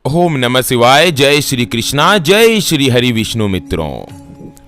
ओम नमः शिवाय। जय श्री कृष्णा, जय श्री हरि विष्णु। मित्रों,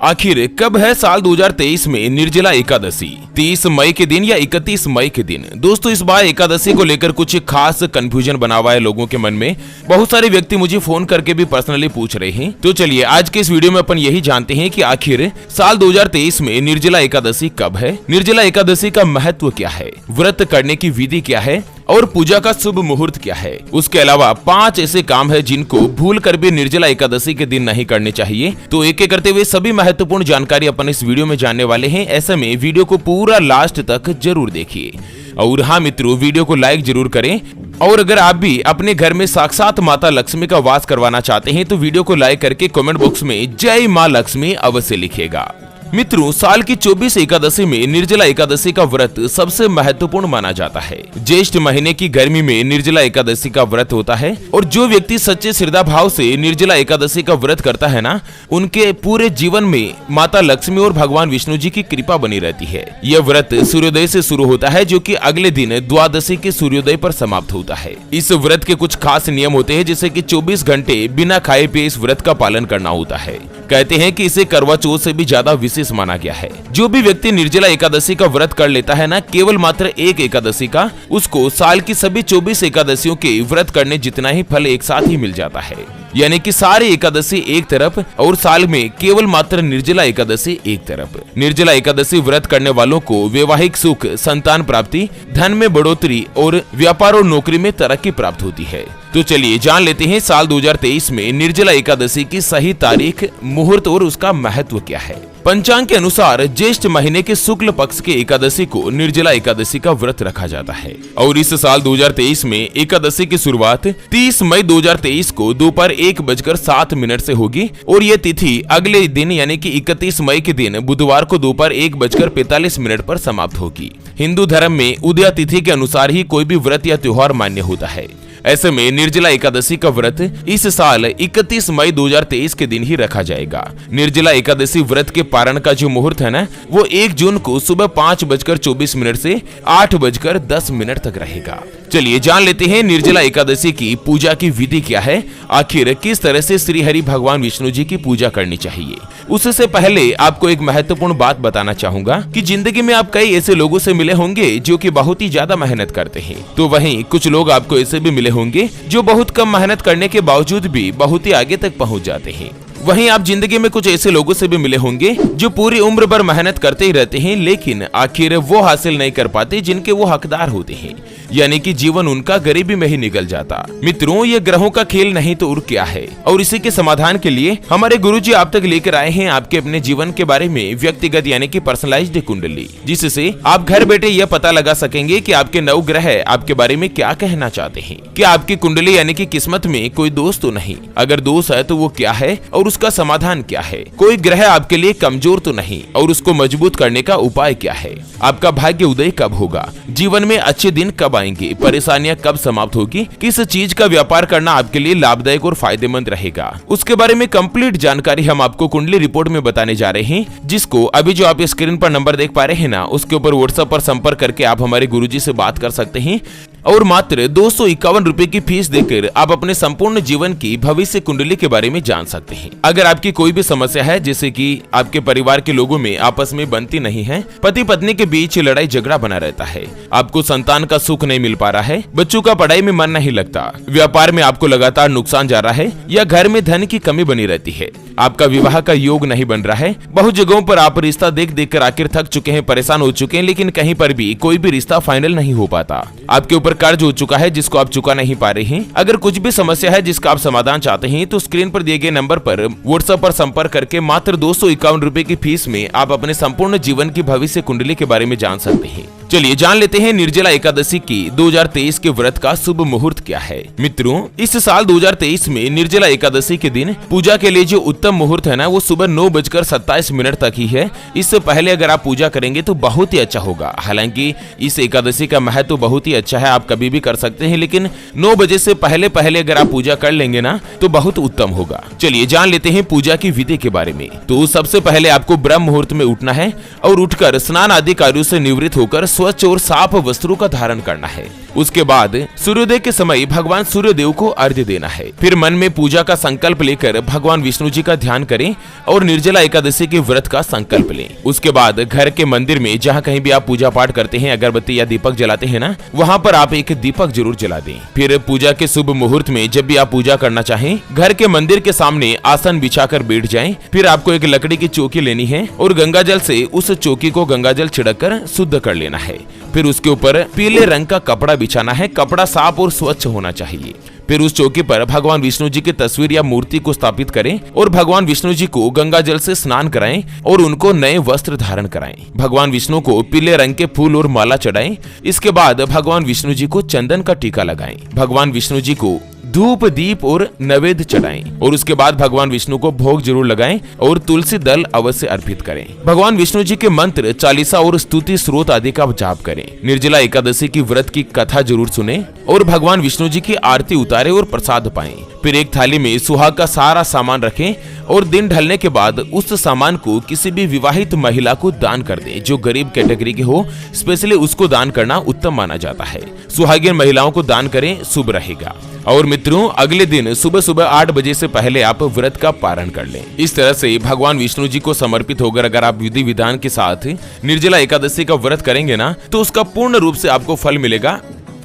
आखिर कब है साल 2023 में निर्जला एकादशी? 30 मई के दिन या 31 मई के दिन? दोस्तों, इस बार एकादशी को लेकर कुछ खास कंफ्यूजन बना हुआ है लोगों के मन में। बहुत सारे व्यक्ति मुझे फोन करके भी पर्सनली पूछ रहे हैं। तो चलिए आज के इस वीडियो में अपन यही जानते हैं कि आखिर साल 2023 में निर्जला एकादशी कब है, निर्जला एकादशी का महत्व क्या है, व्रत करने की विधि क्या है और पूजा का शुभ मुहूर्त क्या है। उसके अलावा 5 ऐसे काम है जिनको भूल कर भी निर्जला एकादशी के दिन नहीं करने चाहिए। तो एक एक करते हुए सभी महत्वपूर्ण जानकारी अपन इस वीडियो में जानने वाले हैं। ऐसे में वीडियो को पूरा लास्ट तक जरूर देखिए। और हाँ मित्रों, वीडियो को लाइक जरूर करें। और अगर आप भी अपने घर में साक्षात माता लक्ष्मी का वास करवाना चाहते हैं तो वीडियो को लाइक करके कमेंट बॉक्स में जय माँ लक्ष्मी अवश्य लिखिएगा। मित्रों, साल की 24 एकादशी में निर्जला एकादशी का व्रत सबसे महत्वपूर्ण माना जाता है। ज्येष्ठ महीने की गर्मी में निर्जला एकादशी का व्रत होता है और जो व्यक्ति सच्चे श्रद्धा भाव से निर्जला एकादशी का व्रत करता है ना, उनके पूरे जीवन में माता लक्ष्मी और भगवान विष्णु जी की कृपा बनी रहती है। यह व्रत सूर्योदय से शुरू होता है, जो कि अगले दिन द्वादशी के सूर्योदय पर समाप्त होता है। इस व्रत के कुछ खास नियम होते हैं, जैसे कि 24 घंटे बिना खाए पिए इस व्रत का पालन करना होता है। कहते हैं कि इसे करवा चौथ से भी ज्यादा विशेष माना गया है। जो भी व्यक्ति निर्जला एकादशी का व्रत कर लेता है ना, केवल मात्र एक एकादशी का, उसको साल की सभी 24 एकादशियों के व्रत करने जितना ही फल एक साथ ही मिल जाता है। यानी कि सारे एकादशी एक तरफ और साल में केवल मात्र निर्जला एकादशी एक तरफ। निर्जला एकादशी व्रत करने वालों को वैवाहिक सुख, संतान प्राप्ति, धन में बढ़ोतरी और व्यापार और नौकरी में तरक्की प्राप्त होती है। तो चलिए जान लेते हैं साल 2023 में निर्जला एकादशी की सही तारीख, मुहूर्त और उसका महत्व क्या है। पंचांग के अनुसार ज्येष्ठ महीने के शुक्ल पक्ष के एकादशी को निर्जला एकादशी का व्रत रखा जाता है और इस साल 2023 में एकादशी की शुरुआत 30 मई 2023 को दोपहर 1:07 से होगी और ये तिथि अगले दिन यानी कि 31 मई के दिन बुधवार को दोपहर 1:45 पर समाप्त होगी। हिंदू धर्म में उदया तिथि के अनुसार ही कोई भी व्रत या त्योहार मान्य होता है। ऐसे में निर्जला एकादशी का व्रत इस साल 31 मई 2023 के दिन ही रखा जाएगा। निर्जला एकादशी व्रत के पारण का जो मुहूर्त है ना, वो 1 जून को सुबह 5:24 से 8:10 तक रहेगा। चलिए जान लेते हैं निर्जला एकादशी की पूजा की विधि क्या है, आखिर किस तरह से श्री हरि भगवान विष्णु जी की पूजा करनी चाहिए। उससे पहले आपको एक महत्वपूर्ण बात बताना चाहूंगा कि जिंदगी में आप कई ऐसे लोगों से मिले होंगे जो कि बहुत ही ज्यादा मेहनत करते हैं, तो वहीं कुछ लोग आपको ऐसे भी मिले होंगे जो बहुत कम मेहनत करने के बावजूद भी बहुत ही आगे तक पहुंच जाते हैं। वहीं आप जिंदगी में कुछ ऐसे लोगों से भी मिले होंगे जो पूरी उम्र भर मेहनत करते ही रहते हैं, लेकिन आखिर वो हासिल नहीं कर पाते जिनके वो हकदार होते हैं, यानी कि जीवन उनका गरीबी में ही निकल जाता। मित्रों, ये ग्रहों का खेल नहीं तो और क्या है। और इसी के समाधान के लिए हमारे गुरुजी आप तक लेकर आए हैं आपके अपने जीवन के बारे में व्यक्तिगत यानी कि पर्सनलाइज्ड कुंडली, जिससे आप घर बैठे यह पता लगा सकेंगे कि आपके 9 ग्रह आपके बारे में क्या कहना चाहते हैं। क्या आपकी कुंडली यानी कि किस्मत में कोई दोष तो नहीं? अगर दोष है तो वो क्या है और उसका समाधान क्या है? कोई ग्रह आपके लिए कमजोर तो नहीं और उसको मजबूत करने का उपाय क्या है? आपका भाग्य उदय कब होगा? जीवन में अच्छे दिन कब आएंगे? परेशानियां कब समाप्त होगी? किस चीज का व्यापार करना आपके लिए लाभदायक और फायदेमंद रहेगा? उसके बारे में कंप्लीट जानकारी हम आपको कुंडली रिपोर्ट में बताने जा रहे हैं, जिसको अभी जो आप स्क्रीन पर नंबर देख पा रहे हैं ना, उसके ऊपर व्हाट्सएप पर संपर्क करके आप हमारे गुरुजी से बात कर सकते हैं और मात्र 251 रुपए की फीस देकर आप अपने संपूर्ण जीवन की भविष्य कुंडली के बारे में जान सकते हैं। अगर आपकी कोई भी समस्या है, जैसे कि आपके परिवार के लोगों में आपस में बनती नहीं है, पति पत्नी के बीच लड़ाई झगड़ा बना रहता है, आपको संतान का सुख नहीं मिल पा रहा है, बच्चों का पढ़ाई में मन नहीं लगता, व्यापार में आपको लगातार नुकसान जा रहा है या घर में धन की कमी बनी रहती है, आपका विवाह का योग नहीं बन रहा है, बहुत जगहों पर आप रिश्ता देख देख कर आखिर थक चुके हैं, परेशान हो चुके हैं, लेकिन कहीं पर भी कोई भी रिश्ता फाइनल नहीं हो पाता, आपके ऊपर कर्ज हो चुका है जिसको आप चुका नहीं पा रहे हैं। अगर कुछ भी समस्या है जिसका आप समाधान चाहते हैं तो स्क्रीन पर दिए गए नंबर पर व्हाट्सएप पर संपर्क करके मात्र 251 रुपए की फीस में आप अपने संपूर्ण जीवन की भविष्य कुंडली के बारे में जान सकते हैं। चलिए जान लेते हैं निर्जला एकादशी की 2023 के व्रत का शुभ मुहूर्त क्या है। मित्रों, इस साल 2023 में निर्जला एकादशी के दिन पूजा के लिए जो उत्तम मुहूर्त है ना, वो सुबह 9:27 तक ही है। इससे पहले अगर आप पूजा करेंगे तो बहुत ही अच्छा होगा। हालांकि इस एकादशी का महत्व बहुत ही अच्छा है, आप कभी भी कर सकते हैं, लेकिन 9 बजे से पहले अगर आप पूजा कर लेंगे ना तो बहुत उत्तम होगा। चलिए जान लेते हैं पूजा की विधि के बारे में। तो सबसे पहले आपको ब्रह्म मुहूर्त में उठना है और उठकर स्नान आदि कार्यों से निवृत्त होकर स्वच्छ और साफ वस्त्रों का धारण करना है। उसके बाद सूर्योदय के समय भगवान सूर्यदेव को अर्घ्य देना है। फिर मन में पूजा का संकल्प लेकर भगवान विष्णु जी का ध्यान करें और निर्जला एकादशी के व्रत का संकल्प लें। उसके बाद घर के मंदिर में जहाँ कहीं भी आप पूजा पाठ करते हैं, अगरबत्ती या दीपक जलाते हैं ना, वहाँ पर आप एक दीपक जरूर जला दें। फिर पूजा के शुभ मुहूर्त में जब भी आप पूजा करना चाहें, घर के मंदिर के सामने आसन बिछाकर बैठ जाएं। फिर आपको एक लकड़ी की चौकी लेनी है और गंगा जल से उस चौकी को गंगा जल छिड़क कर शुद्ध कर लेना है। फिर उसके ऊपर पीले रंग का कपड़ा बिछाना है। कपड़ा साफ और स्वच्छ होना चाहिए। फिर उस चौकी पर भगवान विष्णु जी की तस्वीर या मूर्ति को स्थापित करें और भगवान विष्णु जी को गंगा जल से स्नान कराएं और उनको नए वस्त्र धारण कराएं। भगवान विष्णु को पीले रंग के फूल और माला चढ़ाएं। इसके बाद भगवान विष्णु जी को चंदन का टीका लगाएं। भगवान विष्णु जी को धूप दीप और नैवेद्य चढ़ाएं और उसके बाद भगवान विष्णु को भोग जरूर लगाएं और तुलसी दल अवश्य अर्पित करें। भगवान विष्णु जी के मंत्र, चालीसा और स्तुति स्रोत आदि का जाप करें। निर्जला एकादशी की व्रत की कथा जरूर सुने और भगवान विष्णु जी की आरती उतारे और प्रसाद पाएं। फिर एक थाली में सुहाग का सारा सामान रखें और दिन ढलने के बाद उस सामान को किसी भी विवाहित महिला को दान कर दें जो गरीब कैटेगरी के हो। स्पेशली उसको दान करना उत्तम माना जाता है। सुहागिन महिलाओं को दान करें, शुभ रहेगा। और मित्रों, अगले दिन सुबह सुबह 8 बजे से पहले आप व्रत का पारण कर लें। इस तरह से भगवान विष्णु जी को समर्पित होकर अगर आप विधि विधान के साथ निर्जला एकादशी का व्रत करेंगे ना, तो उसका पूर्ण रूप से आपको फल मिलेगा।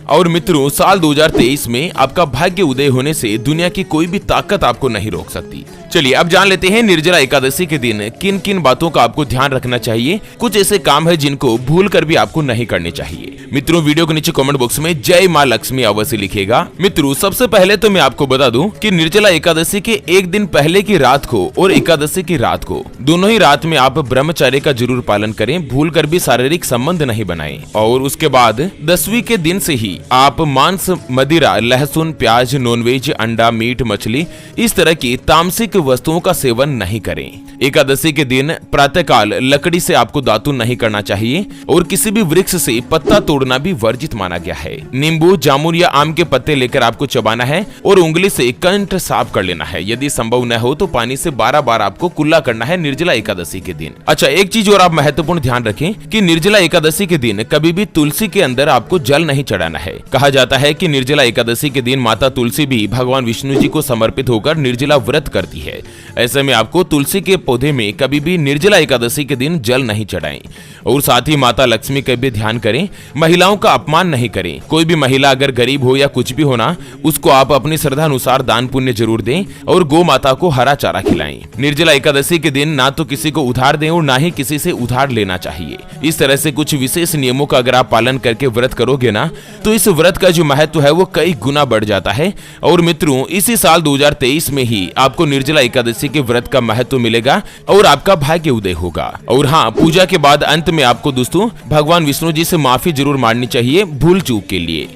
और मित्रों, साल 2023 में आपका भाग्य उदय होने से दुनिया की कोई भी ताकत आपको नहीं रोक सकती। चलिए अब जान लेते हैं निर्जला एकादशी के दिन किन किन बातों का आपको ध्यान रखना चाहिए। कुछ ऐसे काम है जिनको भूल कर भी आपको नहीं करने चाहिए। मित्रों, वीडियो के नीचे कमेंट बॉक्स में जय माँ लक्ष्मी अवश्य लिखेगा। मित्रों, सबसे पहले तो मैं आपको बता दूं कि निर्जला एकादशी के एक दिन पहले की रात को और एकादशी की रात को, दोनों ही रात में आप ब्रह्मचर्य का जरूर पालन करें। भूल कर भी शारीरिक संबंध नहीं बनाएं। और उसके बाद 10वीं के दिन से ही आप मांस, मदिरा, लहसुन, प्याज, नॉनवेज, अंडा, मीट, मछली, इस तरह की तामसिक वस्तुओं का सेवन नहीं करें। एकादशी के दिन प्रातःकाल लकड़ी से आपको दातुन नहीं करना चाहिए और किसी भी वृक्ष से पत्ता तोड़ना भी वर्जित माना गया है। नींबू, जामुन या आम के पत्ते लेकर आपको चबाना है और उंगली से कंठ साफ कर लेना है। यदि संभव न हो तो पानी से 12 बार आपको कुल्ला करना है निर्जला एकादशी के दिन। अच्छा, एक चीज और आप महत्वपूर्ण ध्यान रखें कि निर्जला एकादशी के दिन कभी भी तुलसी के अंदर आपको जल नहीं चढ़ाना है। कहा जाता है कि निर्जला एकादशी के दिन माता तुलसी भी भगवान विष्णु जी को समर्पित होकर निर्जला व्रत करती है। ऐसे में आपको तुलसी के पौधे में कभी भी निर्जला एकादशी के दिन जल नहीं चढ़ाएं। और साथ ही माता लक्ष्मी का भी ध्यान करें। महिलाओं का अपमान नहीं करें। कोई भी महिला अगर गरीब हो या कुछ भी हो ना, उसको आप अपनी श्रद्धा अनुसार दान पुण्य जरूर दें और गौ माता को हरा चारा खिलाएं। निर्जला एकादशी के दिन ना तो किसी को उधार दें और ना ही किसी से उधार लेना चाहिए। इस तरह से कुछ विशेष नियमों का अगर आप पालन करके व्रत करोगे ना, तो इस व्रत का जो महत्व है वो कई गुना बढ़ जाता है। और मित्रों, इसी साल 2023 में ही आपको निर्जला एकादशी के व्रत का महत्व मिलेगा और आपका भाग्य उदय होगा। और हाँ, पूजा के बाद अंत में आपको दोस्तों भगवान विष्णु जी से माफी जरूर मांगनी चाहिए भूल चूक के लिए।